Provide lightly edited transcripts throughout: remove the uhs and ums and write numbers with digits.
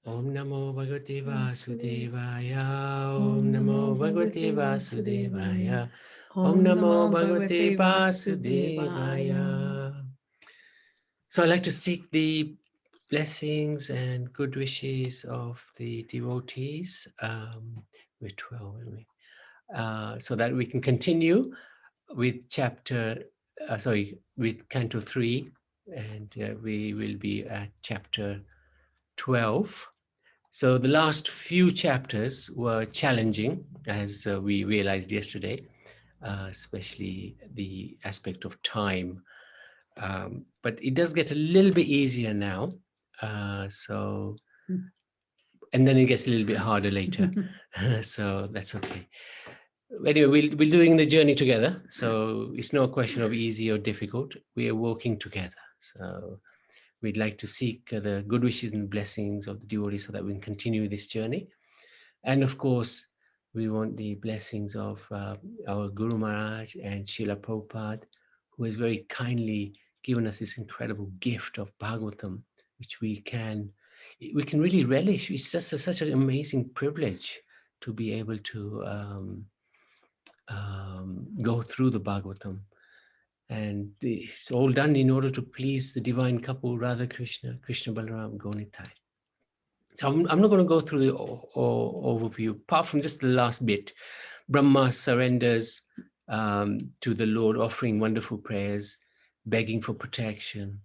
Om Namo Bhagavate Vasudevaya. Om Namo Bhagavate Vasudevaya. Om Namo Bhagavate Vasudevaya. So I'd like to seek the blessings and good wishes of the devotees. We're 12, aren't we? So that we can continue with with Canto 3, and we will be at chapter 12. So the last few chapters were challenging, as we realized yesterday, especially the aspect of time. But it does get a little bit easier now. And then it gets a little bit harder later. So that's okay. Anyway, we're doing the journey together. So it's no question of easy or difficult. We are working together. So we'd like to seek the good wishes and blessings of the devotees so that we can continue this journey. And of course, we want the blessings of our Guru Maharaj and Srila Prabhupada, who has very kindly given us this incredible gift of Bhagavatam, which we can really relish. It's just such an amazing privilege to be able to go through the Bhagavatam. And it's all done in order to please the divine couple, Radha Krishna, Krishna Balaram, Gonitai. So I'm not going to go through the overview, apart from just the last bit. Brahma surrenders to the Lord, offering wonderful prayers, begging for protection,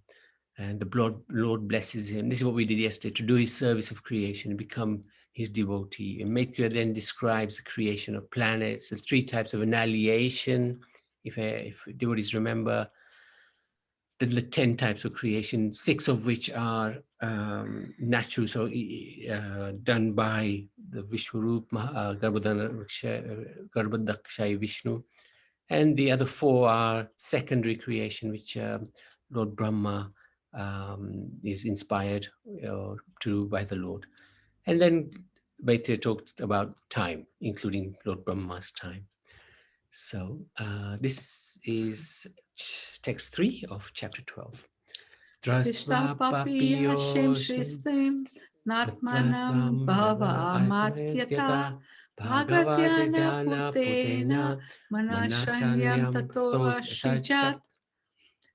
and the Lord blesses him. This is what we did yesterday, to do his service of creation, become his devotee. And Maitreya then describes the creation of planets, the 3 types of annihilation. If devotees remember, the 10 types of creation, 6 of which are natural, so done by the Vishwarup, Garbhadakshayi Vishnu, and the other 4 are secondary creation, which Lord Brahma is inspired to by the Lord. And then Maitreya talked about time, including Lord Brahma's time. So this is text 3 of chapter 12. Drashta papiya shem shristim natmanam bhava amatyata bhagatyana putena manashanyam tato ashrijat.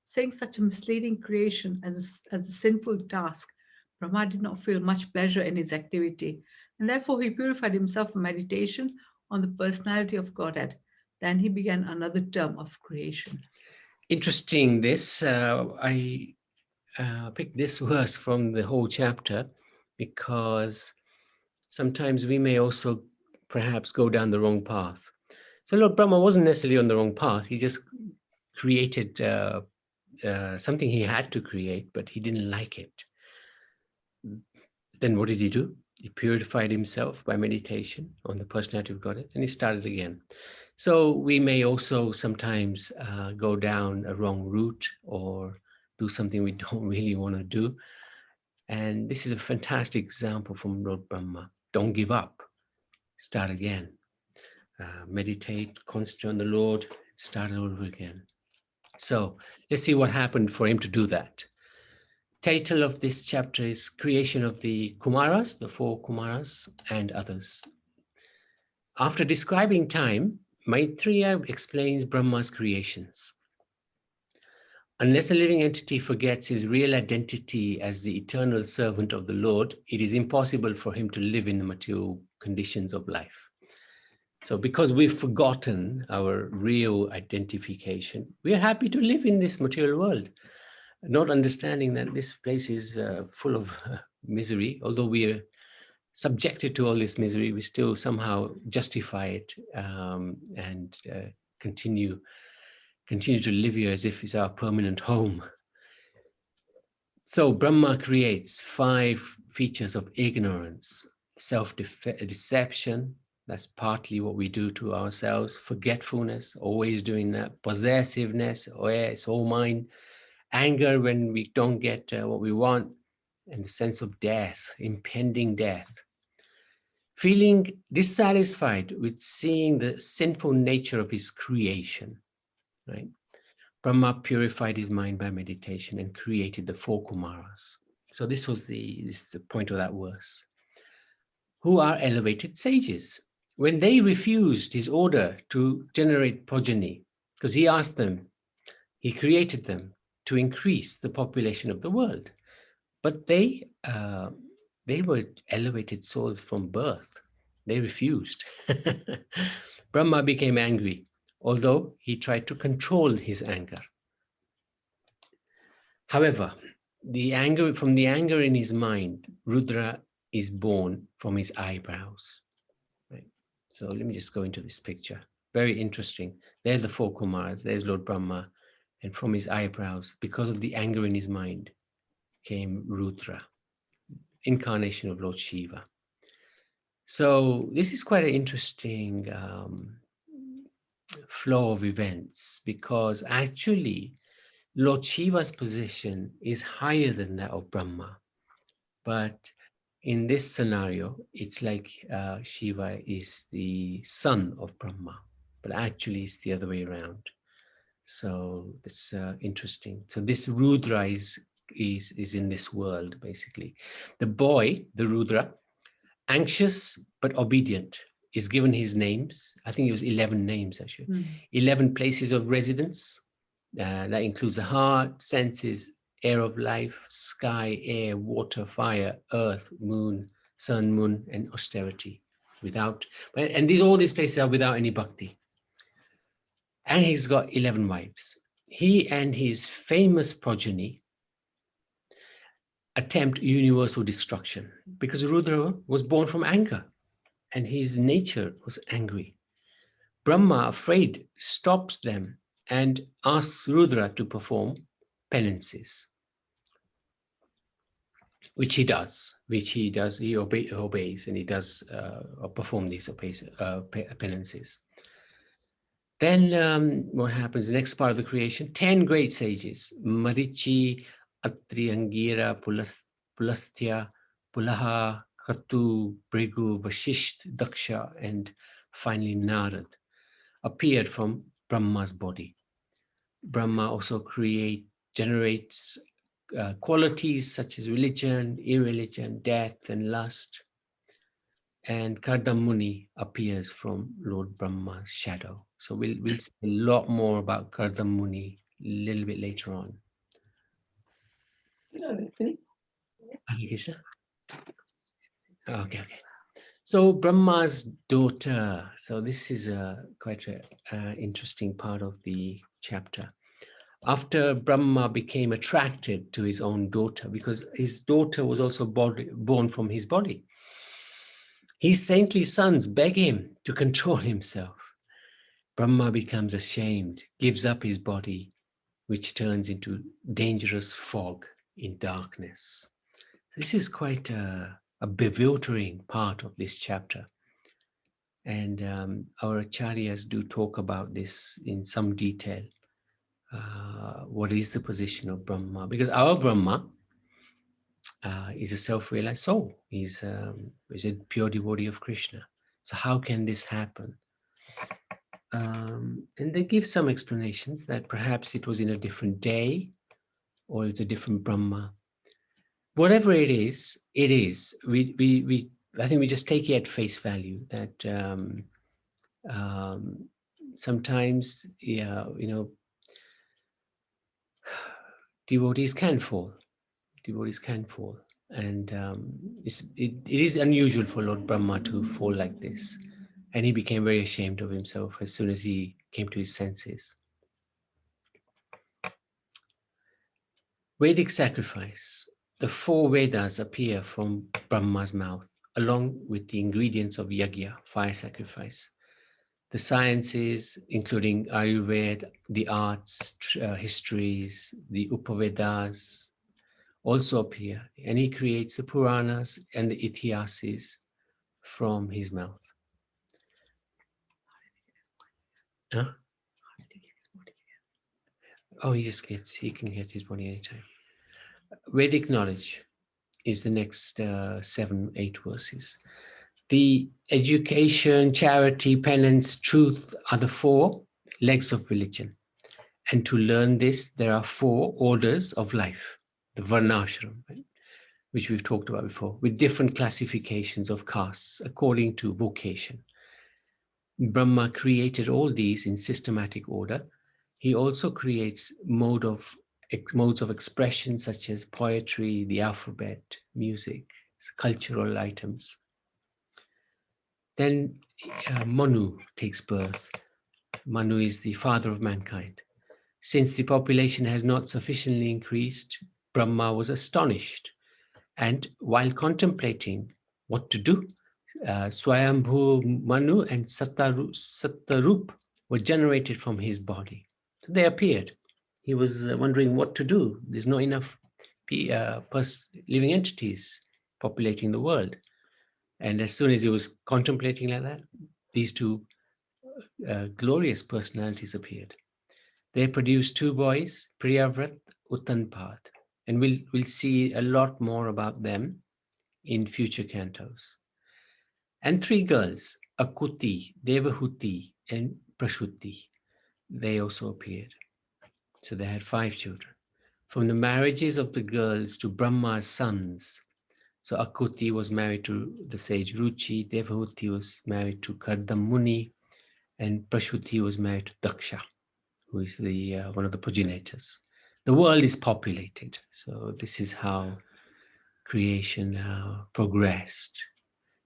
Saying such a misleading creation as a sinful task, Brahma did not feel much pleasure in his activity, and therefore he purified himself from meditation on the personality of Godhead. Then he began another term of creation. Interesting this. I picked this verse from the whole chapter because sometimes we may also perhaps go down the wrong path. So Lord Brahma wasn't necessarily on the wrong path. He just created something he had to create, but he didn't like it. Then what did he do? He purified himself by meditation on the personality of Godhead, and he started again. So we may also sometimes go down a wrong route or do something we don't really want to do. And this is a fantastic example from Lord Brahma. Don't give up. Start again. Meditate, concentrate on the Lord, start over again. So let's see what happened for him to do that. Title of this chapter is Creation of the Kumaras, the 4 Kumaras, and others. After describing time, Maitreya explains Brahma's creations. Unless a living entity forgets his real identity as the eternal servant of the Lord, it is impossible for him to live in the material conditions of life. So because we've forgotten our real identification, we are happy to live in this material world, not understanding that this place is full of misery. Although we are subjected to all this misery, we still somehow justify it and continue to live here as if it's our permanent home. So Brahma creates 5 features of ignorance: self-deception, that's partly what we do to ourselves; forgetfulness, always doing that; possessiveness, oh yeah, it's all mine; anger when we don't get what we want; and the sense of death, impending death. Feeling dissatisfied with seeing the sinful nature of his creation, right? Brahma purified his mind by meditation and created the 4 Kumaras. So this is the point of that verse. who are elevated sages. When they refused his order to generate progeny, because he asked them, he created them to increase the population of the world, but they were elevated souls from birth. They refused. Brahma became angry, although he tried to control his anger. However, from the anger in his mind, Rudra is born from his eyebrows. Right? So let me just go into this picture. Very interesting. There's the four Kumars, there's Lord Brahma, and from his eyebrows, because of the anger in his mind, came Rudra, incarnation of Lord Shiva. So this is quite an interesting flow of events, because actually Lord Shiva's position is higher than that of Brahma. But in this scenario, it's like Shiva is the son of Brahma, but actually it's the other way around. So that's interesting. So this Rudra is in this world, basically. The boy, the Rudra, anxious but obedient, is given his names. I think it was 11 names, actually. 11 places of residence. That includes the heart, senses, air of life, sky, air, water, fire, earth, moon, sun, moon, and austerity. All these places are without any bhakti. And he's got 11 wives. He and his famous progeny attempt universal destruction, because Rudra was born from anger and his nature was angry. Brahma, afraid, stops them and asks Rudra to perform penances, which he does. He obeys, and he does perform these penances. Then what happens, the next part of the creation, 10 great sages, Marichi, Atri, Angira, Pulastya, Pulaha, Kratu, Brigu, Vashisht, Daksha, and finally Narad, appeared from Brahma's body. Brahma also generates qualities such as religion, irreligion, death, and lust. And Kardam Muni appears from Lord Brahma's shadow. So we'll see a lot more about Kardam Muni a little bit later on. Okay. So Brahma's daughter. So this is quite an interesting part of the chapter. After Brahma became attracted to his own daughter, because his daughter was also born from his body, his saintly sons beg him to control himself. Brahma becomes ashamed, gives up his body, which turns into dangerous fog in darkness. This is quite a bewildering part of this chapter. And our acharyas do talk about this in some detail. What is the position of Brahma? Because our Brahma is a self-realized soul. He's a pure devotee of Krishna. So how can this happen? And they give some explanations that perhaps it was in a different day, or it's a different Brahma. Whatever it is, it is. I think we just take it at face value that sometimes, devotees can fall. And it is unusual for Lord Brahma to fall like this. And he became very ashamed of himself as soon as he came to his senses. Vedic sacrifice. The 4 Vedas appear from Brahma's mouth, along with the ingredients of yajna, fire sacrifice. The sciences, including Ayurveda, the arts, histories, the Upavedas, also appear. And he creates the Puranas and the Itihasas from his mouth. Huh? Oh, he can get his body anytime. Vedic knowledge is the next 7-8 verses. The education, charity, penance, truth are the 4 legs of religion. And to learn this, there are 4 orders of life, the Varnashram, right? which we've talked about before, with different classifications of castes according to vocation. Brahma created all these in systematic order. He also creates modes of expression such as poetry, the alphabet, music, cultural items. Then Manu takes birth. Manu is the father of mankind. Since the population has not sufficiently increased, Brahma was astonished. And while contemplating what to do, Swayambhu Manu and Sattarup were generated from his body. So they appeared. He was wondering what to do. There's not enough living entities populating the world. And as soon as he was contemplating like that, these two glorious personalities appeared. They produced two boys, Priyavrat, Uttanpad, and we'll see a lot more about them in future cantos. And three girls, Akuti, Devahuti, and Prashuti. They also appeared. So they had 5 children. From the marriages of the girls to Brahma's sons. So Akuti was married to the sage Ruchi, Devahuti was married to Kardam Muni, and Prashuti was married to Daksha, who is the one of the progenitors. The world is populated. So this is how creation progressed.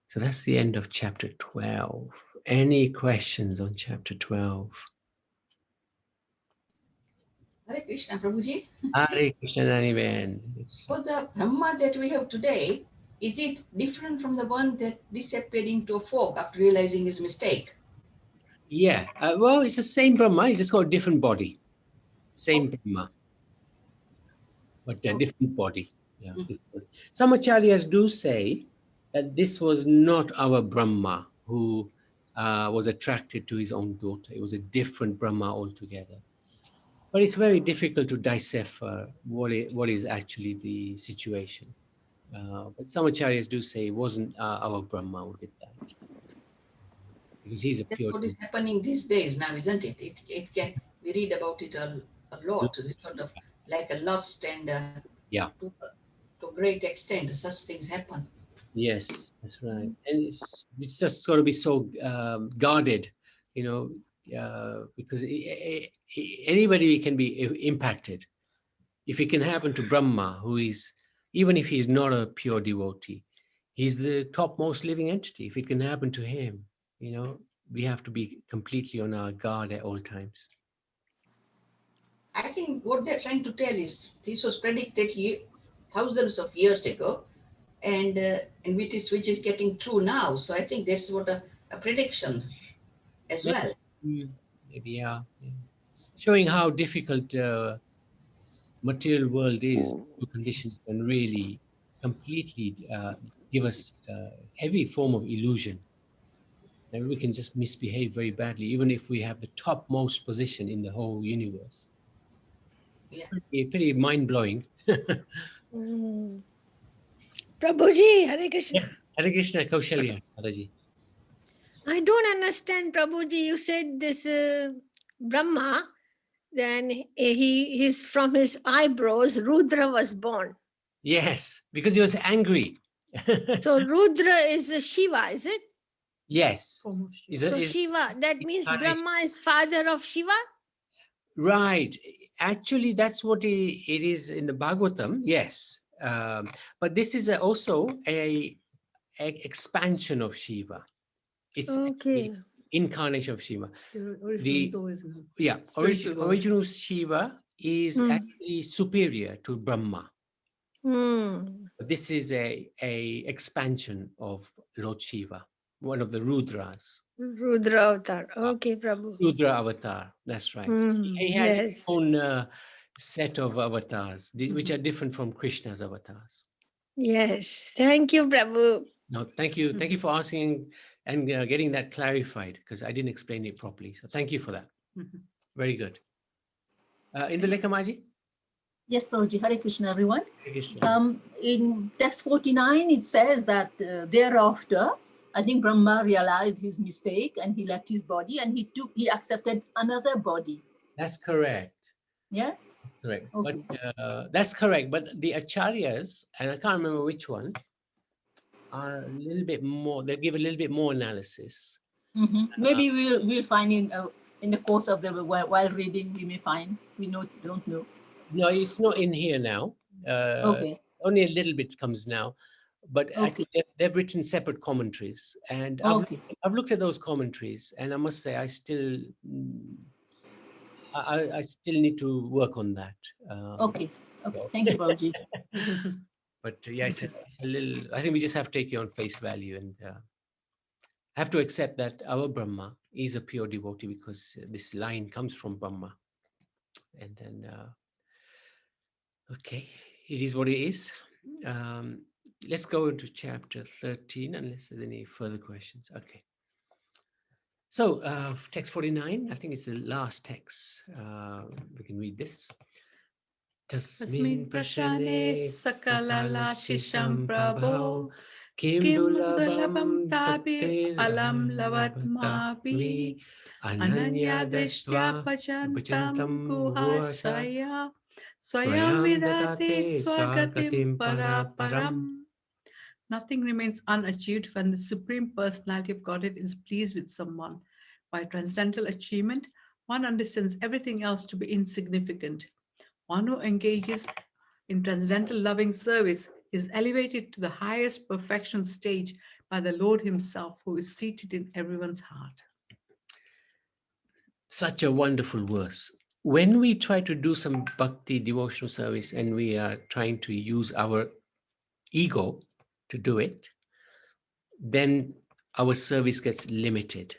So that's the end of chapter 12. Any questions on chapter 12? Hare Krishna, Prabhuji. Hare Krishna, Naniben. So the Brahma that we have today, is it different from the one that disappeared into a fog after realizing his mistake? Yeah, well, it's the same Brahma, it's just got a different body. Same Brahma, but a different body. Yeah. Some acharyas do say that this was not our Brahma who was attracted to his own daughter. It was a different Brahma altogether. But it's very difficult to decipher what is actually the situation. But some acharyas do say it wasn't our Brahma who did that. Because he's a That's pure... what is happening these days now, isn't it? It can, we read about it a lot. It's sort of like a lust and yeah. To a great extent, such things happen. Yes, that's right. And it's just got to be so guarded, you know, because anybody can be impacted. If it can happen to Brahma, who is, even if he is not a pure devotee, he's the topmost living entity. If it can happen to him, you know, we have to be completely on our guard at all times. I think what they're trying to tell is this was predicted thousands of years ago, and which is getting true now. So I think that's what a prediction as well. Maybe, yeah. Showing how difficult material world is. Conditions can really completely give us a heavy form of illusion. And we can just misbehave very badly, even if we have the topmost position in the whole universe. Yeah. Pretty mind-blowing. Prabhuji, Hare Krishna. Yes. Hare Krishna, Kaushalya, Haraji. I don't understand, Prabhuji. You said this Brahma, then he's from his eyebrows, Rudra was born. Yes, because he was angry. So Rudra is Shiva, is it? Yes. So Shiva, that means Brahma is father of Shiva? Right. Actually, that's what it is in the Bhagavatam, yes. But this is also a expansion of Shiva. It's the incarnation of Shiva. Original Shiva is actually superior to Brahma. This is a expansion of Lord Shiva, one of the Rudras. Rudra avatar. Okay, Prabhu. Rudra avatar, that's right. He had his own set of avatars, which are different from Krishna's avatars. Yes, thank you, Prabhu. No, thank you. Thank you for asking and getting that clarified, because I didn't explain it properly. So thank you for that. Very good. Indulekha Maji? Yes, Prabhuji. Hare Krishna, everyone. Hare Krishna. In text 49, it says that thereafter, I think Brahma realized his mistake and he left his body and he accepted another body. That's correct. Yeah. Right. Okay. But that's correct. But the acharyas, and I can't remember which one, are a little bit more. They give a little bit more analysis. Maybe we'll find in the course of the while reading, we may find. We don't know. No, it's not in here now. Okay. Only a little bit comes now, but Okay. actually they've written separate commentaries, and Okay. I've looked at those commentaries, and I must say I still need to work on that. Okay. Okay. Thank you, Babuji. But yeah, it's a little. I think we just have to take it on face value and have to accept that our Brahma is a pure devotee because this line comes from Brahma, and then. Okay, it is what it is. Let's go into chapter 13, unless there's any further questions. Okay. So, text 49, I think it's the last text. We can read this. Tasmin prashane sakala shisham prabho kim dulabam tate alam lavatmavi ananya dashtva bhajantam guhasaya Swayam vidate swagatim paraparam. Nothing remains unachieved when the Supreme Personality of Godhead is pleased with someone. By transcendental achievement, one understands everything else to be insignificant. One who engages in transcendental loving service is elevated to the highest perfection stage by the Lord himself, who is seated in everyone's heart. Such a wonderful verse. When we try to do some bhakti devotional service and we are trying to use our ego to do it, then our service gets limited.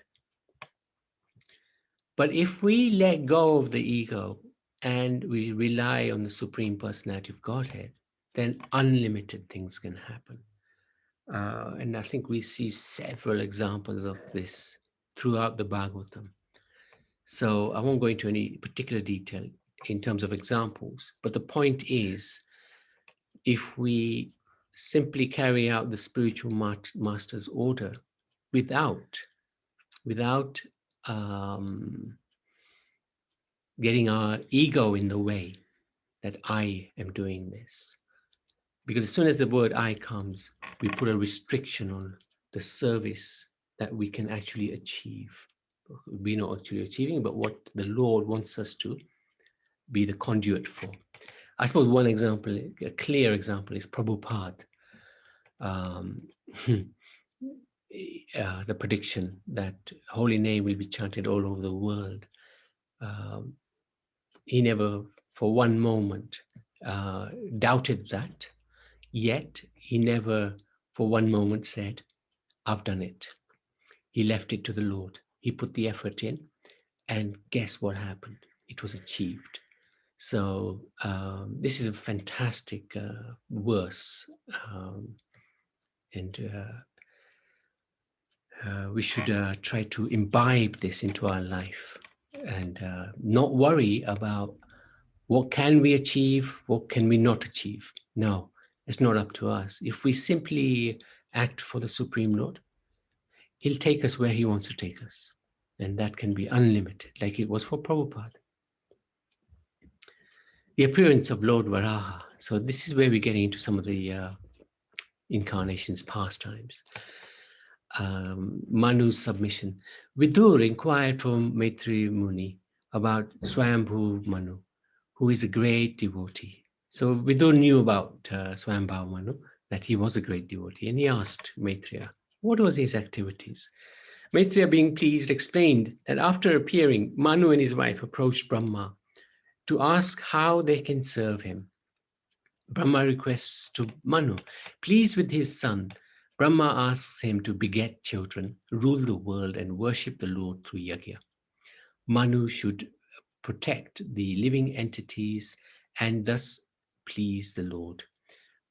But if we let go of the ego and we rely on the Supreme Personality of Godhead, then unlimited things can happen. And I think we see several examples of this throughout the Bhagavatam. So I won't go into any particular detail in terms of examples, but the point is, if we simply carry out the spiritual master's order without getting our ego in the way, that I am doing this. Because as soon as the word I comes, we put a restriction on the service that we can actually achieve. We're not actually achieving, but what the Lord wants us to be the conduit for. I suppose one example, a clear example, is Prabhupada. The prediction that holy name will be chanted all over the world. He never for one moment doubted that, yet he never for one moment said, I've done it. He left it to the Lord. He put the effort in, and guess what happened? It was achieved. So this is a fantastic verse, and we should try to imbibe this into our life and not worry about what can we achieve, what can we not achieve. No, it's not up to us. If we simply act for the Supreme Lord, he'll take us where he wants to take us. And that can be unlimited, like it was for Prabhupada. The appearance of Lord Varaha. So this is where we're getting into some of the incarnations, pastimes. Manu's submission. Vidur inquired from Maitri Muni about Swayambhu Manu, who is a great devotee. So Vidur knew about Swayambhu Manu, that he was a great devotee, and he asked Maitreya, what was his activities? Maitreya, being pleased, explained that after appearing, Manu and his wife approached Brahma to ask how they can serve him. Brahma requests to Manu, pleased with his son, Brahma asks him to beget children, rule the world, and worship the Lord through yajna. Manu should protect the living entities and thus please the Lord.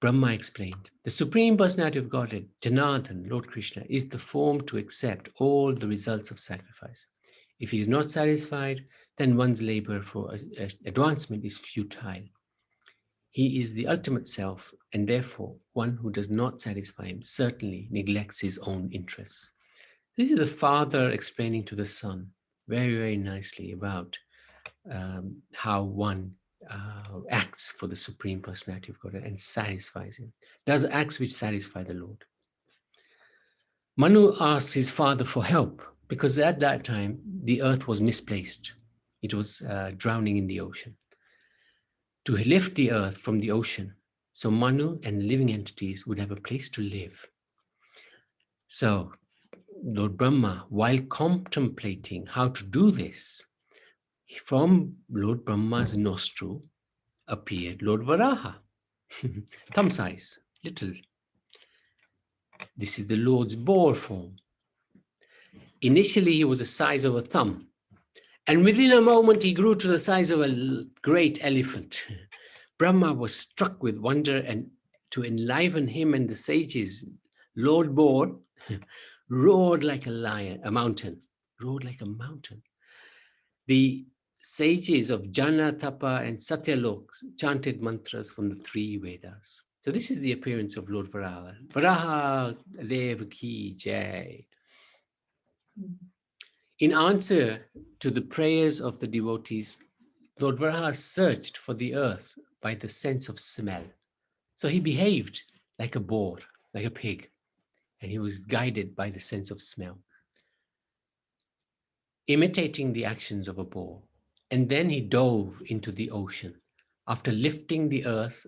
Brahma explained, the Supreme Personality of Godhead, Janardhan, Lord Krishna, is the form to accept all the results of sacrifice. If he is not satisfied, then one's labor for advancement is futile. He is the ultimate self, and therefore one who does not satisfy him certainly neglects his own interests. This is the father explaining to the son very, very nicely about how one acts for the Supreme Personality of Godhead and satisfies him. Does acts which satisfy the Lord. Manu asks his father for help because at that time the earth was misplaced. It was drowning in the ocean. To lift the earth from the ocean, so Manu and living entities would have a place to live. So Lord Brahma, while contemplating how to do this, from Lord Brahma's nostril appeared Lord Varaha, thumb size, little. This is the Lord's boar form. Initially, he was the size of a thumb, and within a moment, he grew to the size of a great elephant. Brahma was struck with wonder, and to enliven him and the sages, Lord Boar roared like a lion, a mountain, roared like a mountain. The sages of Jana, Tapa, and Satyalok chanted mantras from the 3 Vedas. So this is the appearance of Lord Varaha. Varaha Dev Ki Jai. In answer to the prayers of the devotees, Lord Varaha searched for the earth by the sense of smell. So he behaved like a boar, like a pig, and he was guided by the sense of smell, imitating the actions of a boar. And then he dove into the ocean after lifting the earth,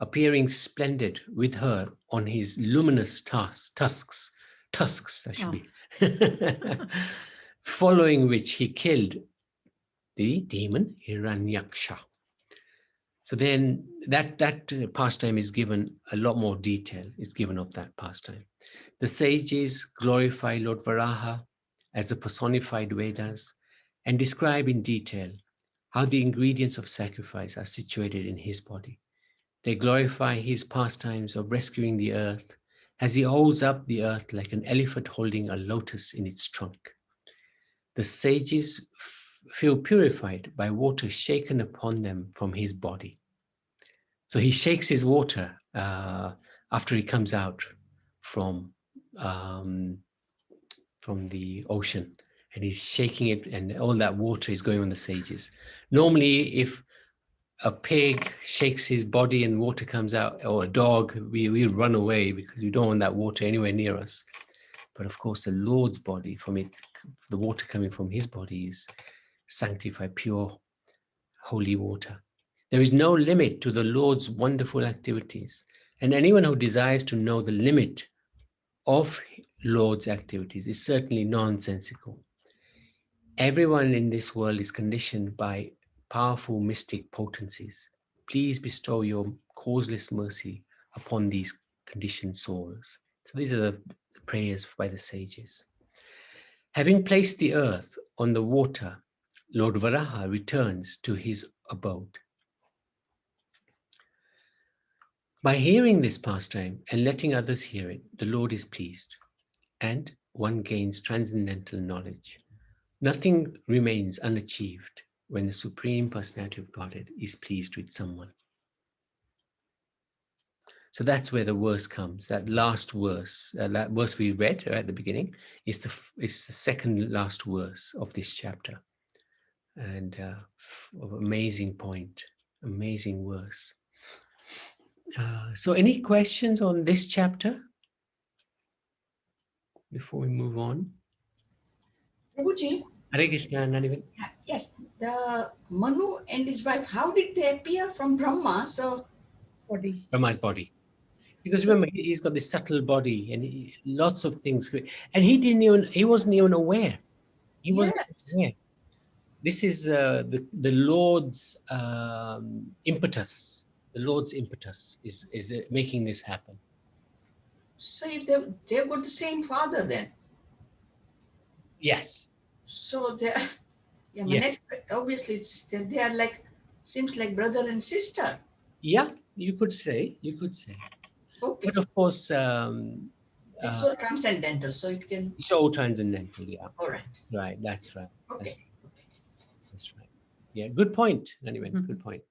appearing splendid with her on his luminous tusks, that should be, following which he killed the demon Hiranyaksha. So then that pastime is given a lot more detail, is given of that pastime. The sages glorify Lord Varaha as the personified Vedas and describe in detail how the ingredients of sacrifice are situated in his body. They glorify his pastimes of rescuing the earth as he holds up the earth like an elephant holding a lotus in its trunk. The sages feel purified by water shaken upon them from his body. So he shakes his water after he comes out from the ocean, and he's shaking it, and all that water is going on the sages. Normally, if a pig shakes his body and water comes out, or a dog, we run away because we don't want that water anywhere near us. But of course, the Lord's body, from it, the water coming from his body is sanctified, pure, holy water. There is no limit to the Lord's wonderful activities. And anyone who desires to know the limit of Lord's activities is certainly nonsensical. Everyone in this world is conditioned by powerful mystic potencies. Please bestow your causeless mercy upon these conditioned souls. So these are the prayers by the sages. Having placed the earth on the water, Lord Varaha returns to his abode. By hearing this pastime and letting others hear it, the Lord is pleased, and one gains transcendental knowledge. Nothing remains unachieved when the Supreme Personality of Godhead is pleased with someone. So that's where the verse comes. That last verse, that verse we read at the beginning, is the second last verse of this chapter. And amazing point, amazing verse. So any questions on this chapter before we move on? Prabhuji, Hare Krishna, Nanivan. yes, the Manu and his wife, how did they appear from Brahma? So Body. Brahma's body. Because remember, he's got this subtle body and lots of things. And he wasn't even aware. He wasn't aware. This is the Lord's impetus. The Lord's impetus is making this happen. So if they've got the same father then. Yes. So next, obviously they are like, seems like brother and sister. Yeah, you could say. Okay. But of course, It's all transcendental, so it can. it's all transcendental, yeah. All right. Right, that's right. Okay. That's right. Yeah, good point, anyway, good point.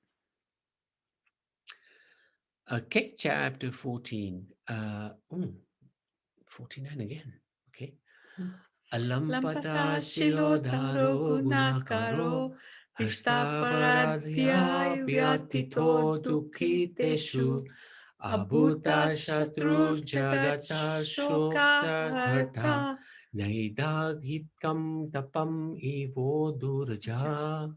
Okay, chapter 14. 49 again. Okay. Alampada Shilodharo Gunakaro Ishtaparadhyaya vyatito dukkiteshu abhuta shatru jagat shoka harta Naidaghitkam tapam evo durja.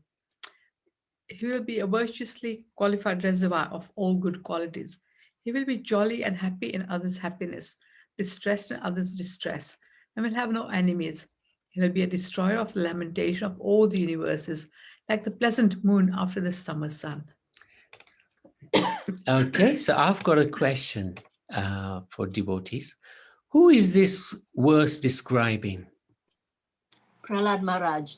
He will be a virtuously qualified reservoir of all good qualities. He will be jolly and happy in others' happiness, distressed in others' distress, and will have no enemies. He will be a destroyer of the lamentation of all the universes, like the pleasant moon after the summer sun. Okay, so I've got a question for devotees. Who is this verse describing? Prahlad Maharaj.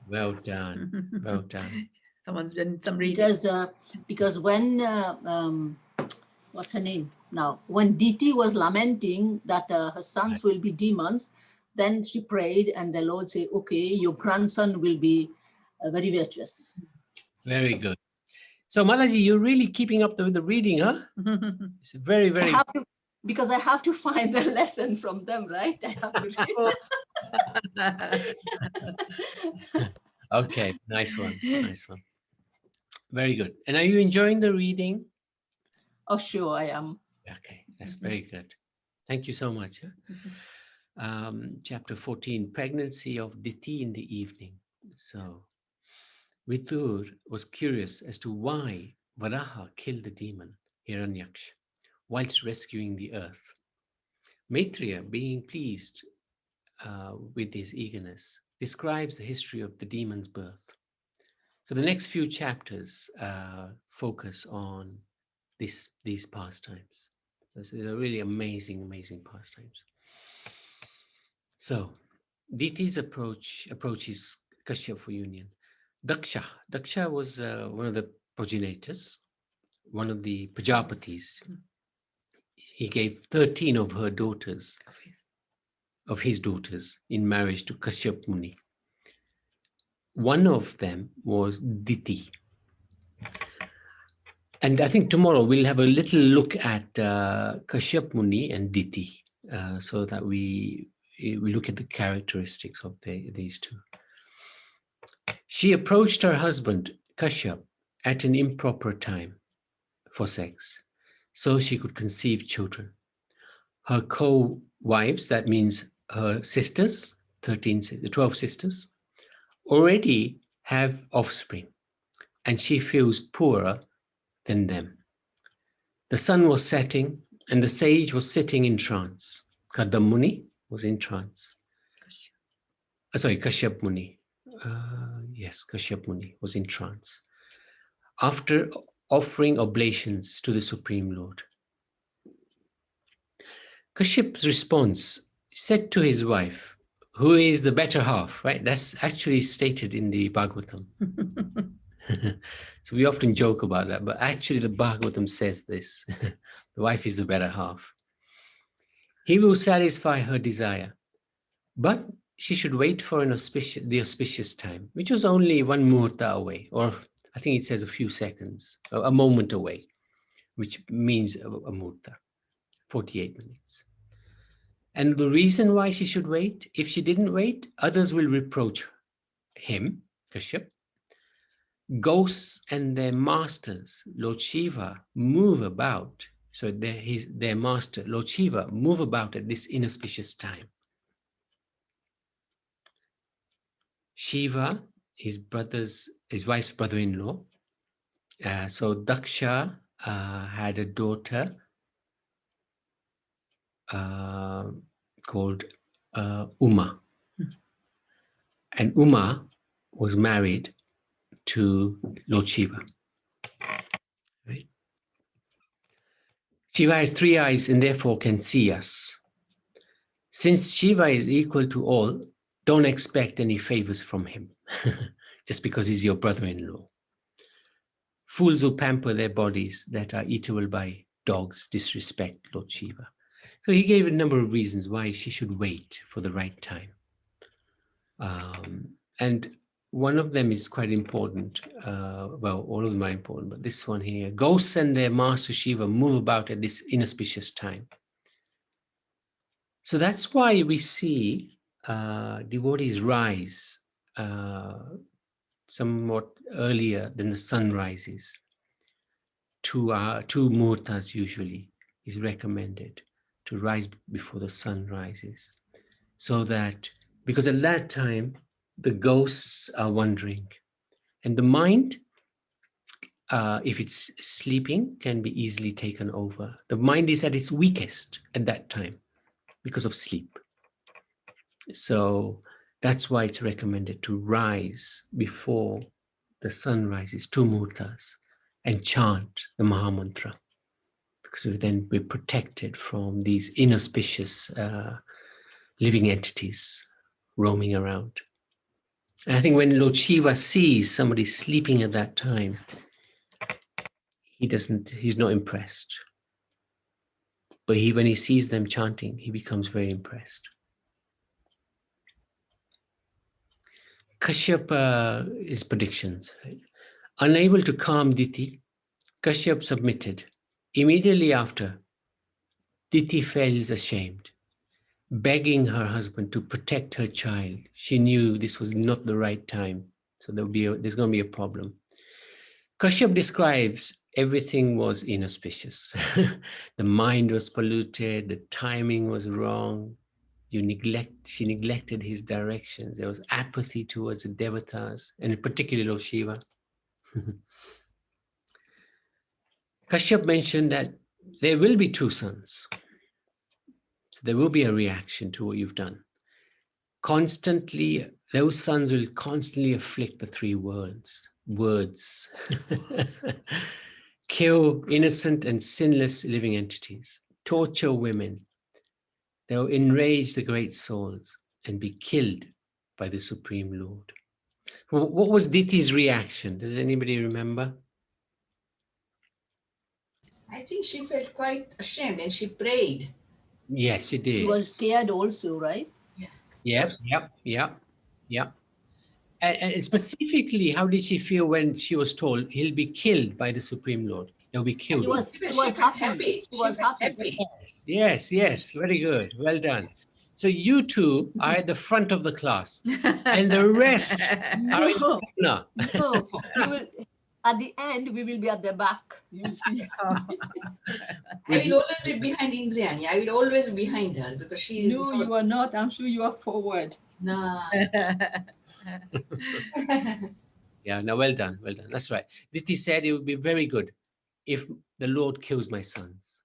Well done. Well done. Someone's done some reading. Because when what's her name now? When Diti was lamenting that her sons will be demons, then she prayed, and the Lord said, "Okay, your grandson will be very virtuous." Very good. So Malaji, you're really keeping up with the reading, huh? It's very, very. Because I have to find the lesson from them, right? I have to read. Okay, nice one. Nice one. Very good. And are you enjoying the reading? Oh, sure, I am. Okay, that's very good. Thank you so much. Chapter 14, Pregnancy of Diti in the Evening. So, Vitur was curious as to why Varaha killed the demon, Hiranyaksha, whilst rescuing the earth. Maitreya, being pleased with his eagerness, describes the history of the demon's birth. So the next few chapters focus on these pastimes. These are really amazing, amazing pastimes. So Diti's approaches Kashyap for union. Daksha was one of the progenitors, one of the Prajapatis. He gave 13 of her daughters, of his daughters, in marriage to Kashyap Muni. One of them was Diti. And I think tomorrow we'll have a little look at Kashyap Muni and Diti, so that we look at the characteristics of these two. She approached her husband, Kashyap, at an improper time for sex, so she could conceive children. Her co-wives, that means her sisters, 12 sisters, already have offspring, and she feels poorer than them. The sun was setting, and the sage was sitting in trance. Kadam Muni was in trance. Kashyap Muni. Yes, Kashyap Muni was in trance. After offering oblations to the Supreme Lord, Kashyap's response said to his wife, who is the better half, right? That's actually stated in the Bhagavatam. So we often joke about that, but actually the Bhagavatam says this. The wife is the better half. He will satisfy her desire, but she should wait for the auspicious time, which was only one muhurta away, or I think it says a few seconds, a moment away, which means a muhurta, 48 minutes. And the reason why she should wait, if she didn't wait, others will reproach him, Kashyap. Ghosts and their masters, Lord Shiva, move about. So their master, Lord Shiva, move about at this inauspicious time. Shiva, his wife's brother-in-law. So Daksha had a daughter called Uma. And Uma was married to Lord Shiva. Right? Shiva has 3 eyes and therefore can see us. Since Shiva is equal to all, don't expect any favors from him, just because he's your brother-in-law. Fools who pamper their bodies that are eatable by dogs disrespect Lord Shiva. So he gave a number of reasons why she should wait for the right time. And one of them is quite important. Well, all of them are important, but this one here, ghosts and their master Shiva move about at this inauspicious time. So that's why we see devotees rise somewhat earlier than the sun rises. 2 muhurtas usually is recommended to rise before the sun rises, so that, because at that time the ghosts are wandering, and the mind, if it's sleeping, can be easily taken over. The mind is at its weakest at that time because of sleep. So that's why it's recommended to rise before the sun rises, 2 muhurtas, and chant the Mahamantra, because we then we're protected from these inauspicious living entities roaming around. And I think when Lord Shiva sees somebody sleeping at that time, he's not impressed. But when he sees them chanting, he becomes very impressed. Kashyap, his predictions. Right? Unable to calm Diti, Kashyap submitted. Immediately after, Diti feels ashamed, begging her husband to protect her child. She knew this was not the right time, so there's going to be a problem. Kashyap describes everything was inauspicious. The mind was polluted, the timing was wrong. She neglected his directions. There was apathy towards the devatas, and in particular Lord Shiva. Kashyap mentioned that there will be 2 sons. So there will be a reaction to what you've done. Constantly, those sons will constantly afflict the 3 words. Kill innocent and sinless living entities, torture women. They'll enrage the great souls and be killed by the Supreme Lord. What was Diti's reaction? Does anybody remember? I think she felt quite ashamed and she prayed. Yes, she did. She was scared also, right? Yep. And specifically, how did she feel when she was told he'll be killed by the Supreme Lord? He'll be killed. She was happy. She was happy. Yes. Very good. Well done. So you 2 are at the front of the class, and the rest are in the corner. No, you will. At the end, we will be at the back. You'll see. I will always be behind Indriani. I will always be behind her because she. No, you are not. I'm sure you are forward. Nah. Yeah, no, well done. That's right. Diti said it would be very good if the Lord kills my sons.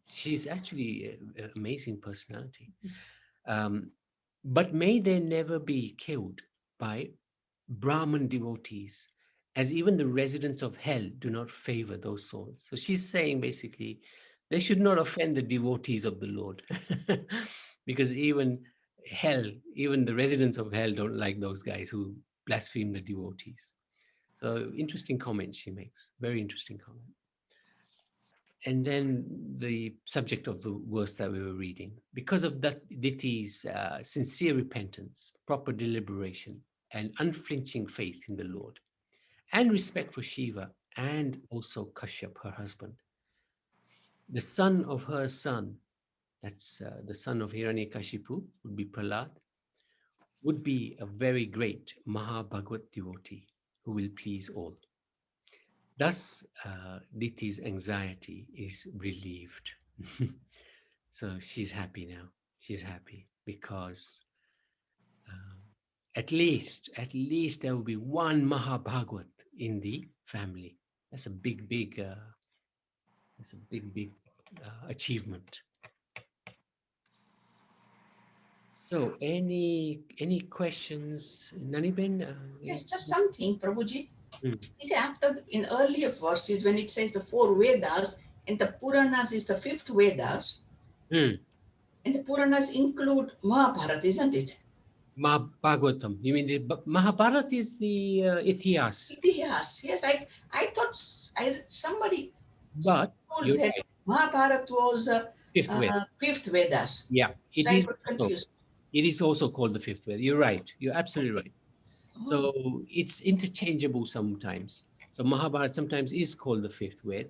She's actually an amazing personality. But may they never be killed by Brahman devotees, as even the residents of hell do not favor those souls. So she's saying basically, they should not offend the devotees of the Lord, because even the residents of hell don't like those guys who blaspheme the devotees. So interesting comment she makes, very interesting comment. And then the subject of the verse that we were reading, because of that Diti's sincere repentance, proper deliberation, and unflinching faith in the Lord, and respect for Shiva and also Kashyap, her husband, the son of her son, that's the son of Hiranyakashipu, would be Prahlad, would be a very great Mahabhagavat devotee who will please all. Thus, Diti's anxiety is relieved. So she's happy now. She's happy because at least there will be 1 Mahabhagavat in the family. That's a big achievement. So, any questions, Naniben? Yes, just something, Prabhuji. Is after in earlier verses when it says the 4 Vedas and the Puranas is the 5th Vedas, and the Puranas include Mahabharata, isn't it? Bhagavatam. You mean the Mahabharata is the Itihas? Yes. I thought somebody But told that right. Mahabharata was 5th Vedas. Yeah, so I got confused. It is also called the 5th Veda. You're right. You're absolutely right. So it's interchangeable sometimes. So Mahabharata sometimes is called the 5th Veda,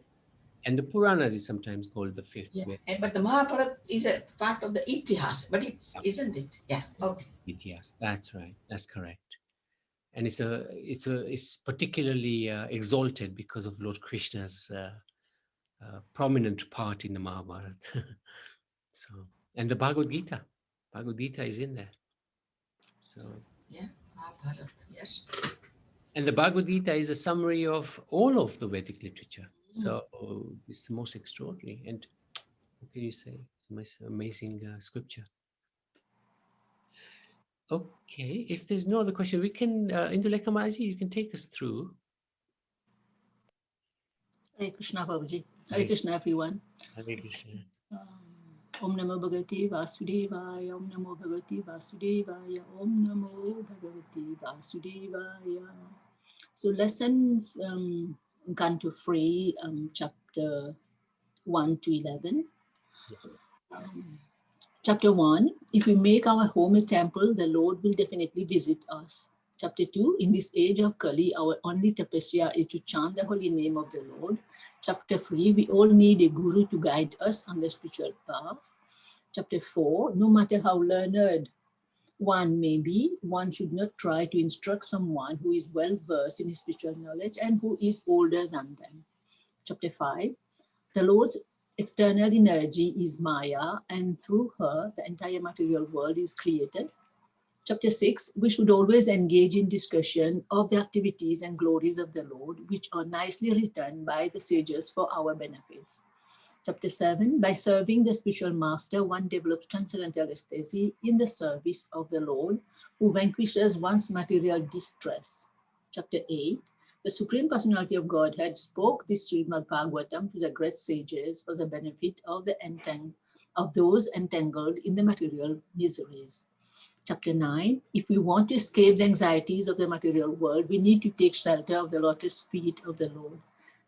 and the Puranas is sometimes called the 5th Veda. But the Mahabharata is a part of the Itihas, but isn't it? Yeah, okay. Itihas, that's right. That's correct. and it's particularly exalted because of Lord Krishna's prominent part in the Mahabharata. So, and the Bhagavad Gita is in there. So Yeah, Mahabharata, yes. and the Bhagavad Gita is a summary of all of the Vedic literature. So it's the most extraordinary. And what can you say? It's the most amazing scripture. Okay, if there's no other question, we can, Indulekha Maji, you can take us through. Hare Krishna, Prabhuji. Hare Krishna, everyone. Hare Krishna. Om Namo Bhagavate Vasudevaya. Om Namo Bhagavate Vasudevaya. Om Namo Bhagavate Vasudevaya. So lessons Canto 3, chapter 1 to 11. Chapter 1, if we make our home a temple, the Lord will definitely visit us. Chapter 2, in this age of Kali, our only tapasya is to chant the holy name of the Lord. Chapter 3, we all need a guru to guide us on the spiritual path. Chapter 4, no matter how learned one may be, one should not try to instruct someone who is well versed in spiritual knowledge and who is older than them. Chapter 5, the Lord's external energy is Maya, and through her, the entire material world is created. Chapter 6, we should always engage in discussion of the activities and glories of the Lord, which are nicely written by the sages for our benefits. Chapter 7, by serving the spiritual master, one develops transcendental ecstasy in the service of the Lord, who vanquishes one's material distress. Chapter 8, the Supreme Personality of Godhead spoke this Srimad Bhagavatam to the great sages for the benefit of those entangled in the material miseries. Chapter 9, if we want to escape the anxieties of the material world, we need to take shelter of the lotus feet of the Lord.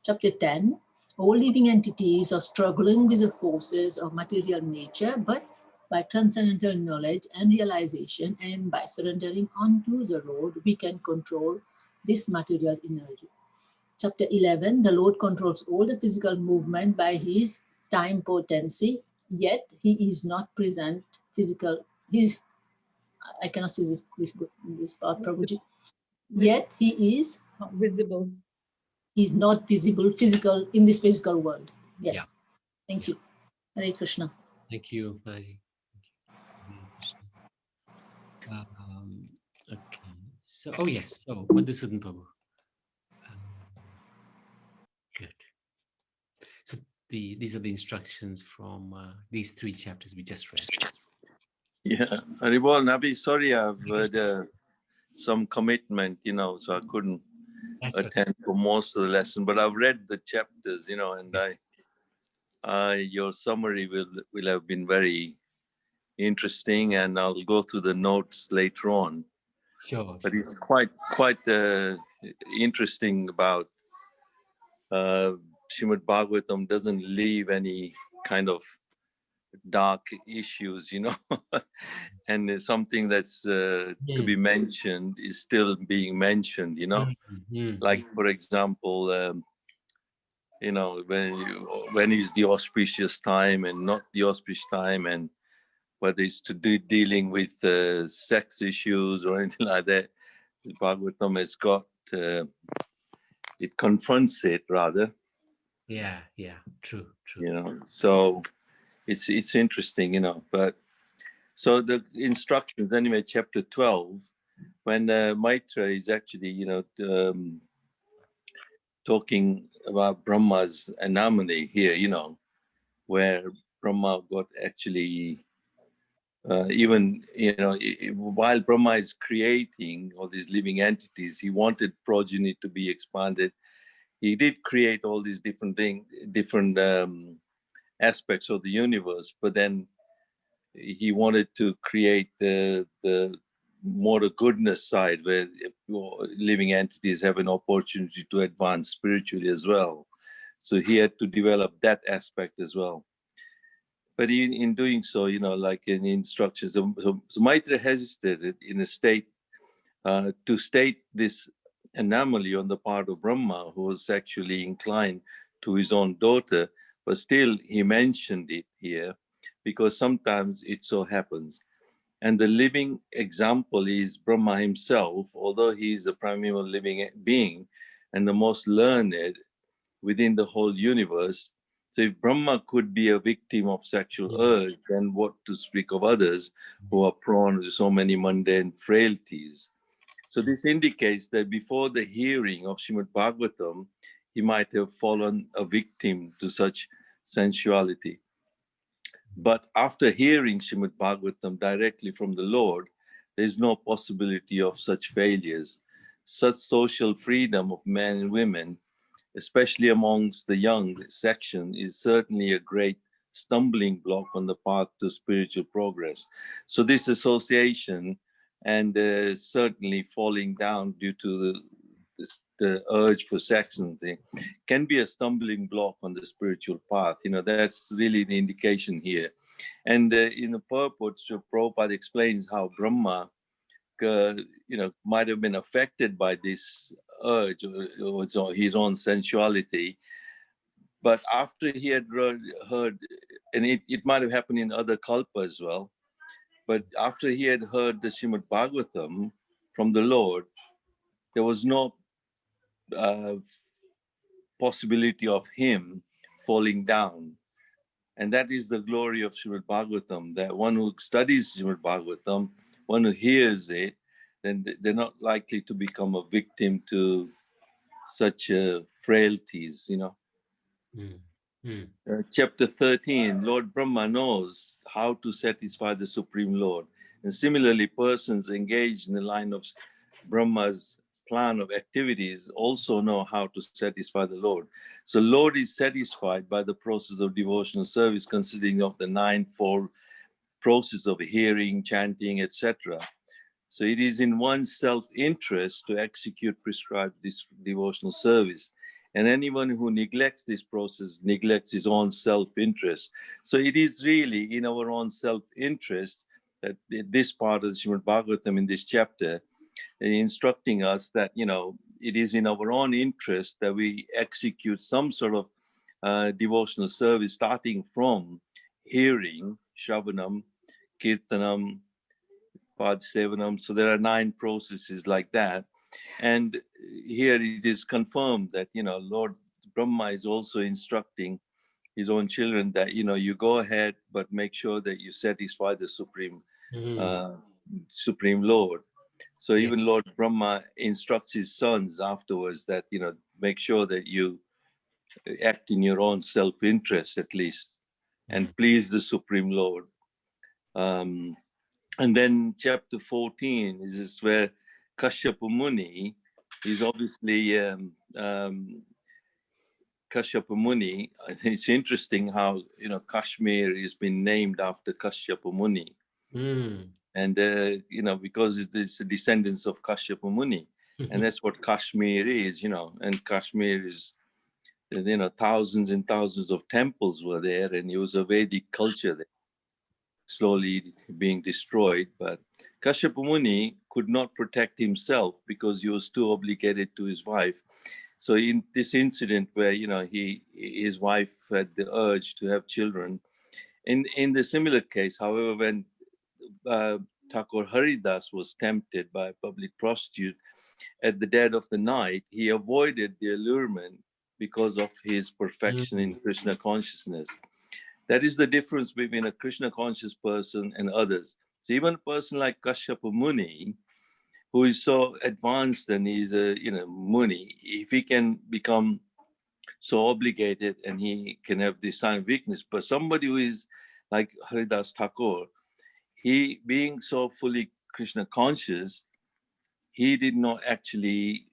Chapter 10, all living entities are struggling with the forces of material nature, but by transcendental knowledge and realization and by surrendering unto the Lord, we can control this material energy. Chapter 11, the Lord controls all the physical movement by his time potency, yet he is not present physical. I cannot see this part, Prabhuji. Yet he is Not visible. He's not visible, physical in this physical world. Yes. Yeah. Thank you. Hare Krishna. Thank you, Maji. Hare Krishna. Okay. So, oh yes. So, Madhusudan Prabhu. Good. So these are the instructions from these 3 chapters we just read. Yeah, Haribol Nabi, sorry, I've had some commitment, so I couldn't attend for most of the lesson, but I've read the chapters, and yes. Your summary will have been very interesting, and I'll go through the notes later on. Sure. But it's quite interesting about Srimad Bhagavatam doesn't leave any kind of dark issues, and there's something that's to be mentioned is still being mentioned, like, for example, when is the auspicious time and not the auspicious time, and whether it's to do dealing with sex issues or anything like that. Bhagavatam has got, it confronts it rather. Yeah, true. So it's interesting, but so the instructions anyway, chapter 12, when Maitra is actually, talking about Brahma's anomaly here, where Brahma got actually, even, while Brahma is creating all these living entities, he wanted progeny to be expanded. He did create all these different aspects of the universe, but then he wanted to create the more the goodness side, where living entities have an opportunity to advance spiritually as well. So he had to develop that aspect as well. But in doing so, like in instructions, so Maitra hesitated in a state to state this anomaly on the part of Brahma, who was actually inclined to his own daughter, but still he mentioned it here because sometimes it so happens And the living example is Brahma himself, although he is the primeval living being and the most learned within the whole universe. So if Brahma could be a victim of sexual urge, then what to speak of others who are prone to so many mundane frailties? So this indicates that before the hearing of Srimad Bhagavatam, he might have fallen a victim to such sensuality. But after hearing Srimad Bhagavatam directly from the Lord, there is no possibility of such failures. Such social freedom of men and women, especially amongst the young section, is certainly a great stumbling block on the path to spiritual progress. So this association and certainly falling down due to the urge for sex and thing can be a stumbling block on the spiritual path. That's really the indication here. And in the purport, so Prabhupada explains how Brahma might have been affected by this urge or his own sensuality. But after he had heard, and it might have happened in other kalpa as well, but after he had heard the Srimad Bhagavatam from the Lord, there was no possibility of him falling down. And that is the glory of Srimad Bhagavatam, that one who studies Srimad Bhagavatam, one who hears it, then they're not likely to become a victim to such frailties, Chapter 13, Lord Brahma knows how to satisfy the Supreme Lord. And similarly, persons engaged in the line of Brahma's plan of activities also know how to satisfy the Lord. So Lord is satisfied by the process of devotional service consisting of the ninefold process of hearing, chanting, etc. So it is in one's self-interest to execute prescribed this devotional service. And anyone who neglects this process neglects his own self-interest. So it is really in our own self-interest that this part of the Srimad Bhagavatam in this chapter instructing us that, it is in our own interest that we execute some sort of devotional service starting from hearing, Shravanam, Kirtanam, Padsevanam. So there are 9 processes like that. And here it is confirmed that, Lord Brahma is also instructing his own children that, you go ahead, but make sure that you satisfy the Supreme Lord. So even Lord Brahma instructs his sons afterwards that, make sure that you act in your own self-interest at least and please the Supreme Lord. And then chapter 14 is where Kashyapa Muni is obviously Kashyapa Muni. I think it's interesting how Kashmir has been named after Kashyapa Muni, and because it's the descendants of Kashyapa Muni, and that's what Kashmir is, and Kashmir is thousands and thousands of temples were there, and it was a Vedic culture there, slowly being destroyed. But Kashyapa Muni could not protect himself because he was too obligated to his wife. So in this incident where his wife had the urge to have children, in the similar case, however, when Thakur Haridas was tempted by a public prostitute at the dead of the night, he avoided the allurement because of his perfection in Krishna consciousness. That is the difference between a Krishna conscious person and others. So even a person like Kashyapa Muni, who is so advanced and he's a Muni, if he can become so obligated and he can have this sign of weakness, but somebody who is like Haridas Thakur, he being so fully Krishna conscious, he did not actually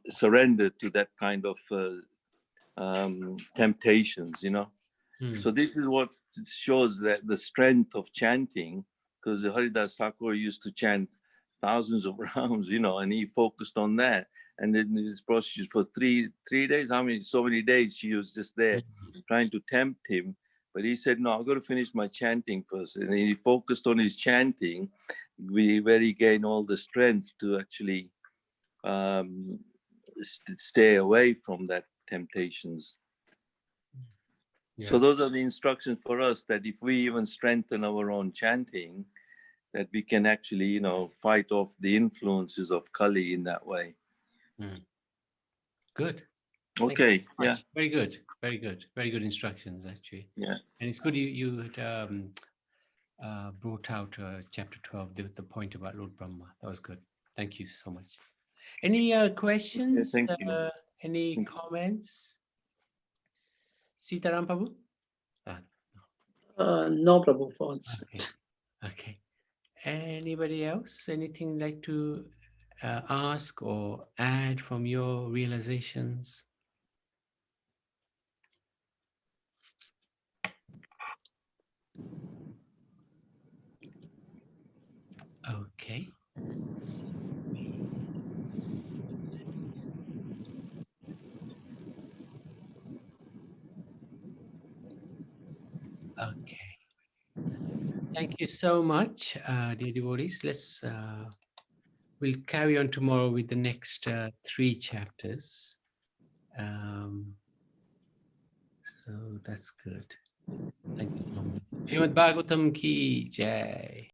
surrender to that kind of temptations, So this is what shows that the strength of chanting, because Haridas Thakur used to chant thousands of rounds, and he focused on that. And then his prostitute for three days, so many days she was just there trying to tempt him. But he said, no, I've got to finish my chanting first. And he focused on his chanting, where he gained all the strength to actually stay away from that temptations. Yeah. So those are the instructions for us, that if we even strengthen our own chanting, that we can actually, you know, fight off the influences of Kali in that way. Good. Thank you Okay. so Yeah. much. Very good. Very good. Very good instructions, actually. Yeah. And it's good you had brought out chapter 12, the point about Lord Brahma. That was good. Thank you so much. Any questions? thank you. Any Thank you. comments? Sitaram Prabhu? No, Prabhu. False. Okay. Okay. Anybody else? Anything like to ask or add from your realizations? Okay. Okay. Thank you so much, dear devotees. We'll carry on tomorrow with the next 3 chapters. So that's good. Thank you so much. Srimad Bhagavatam ki jai.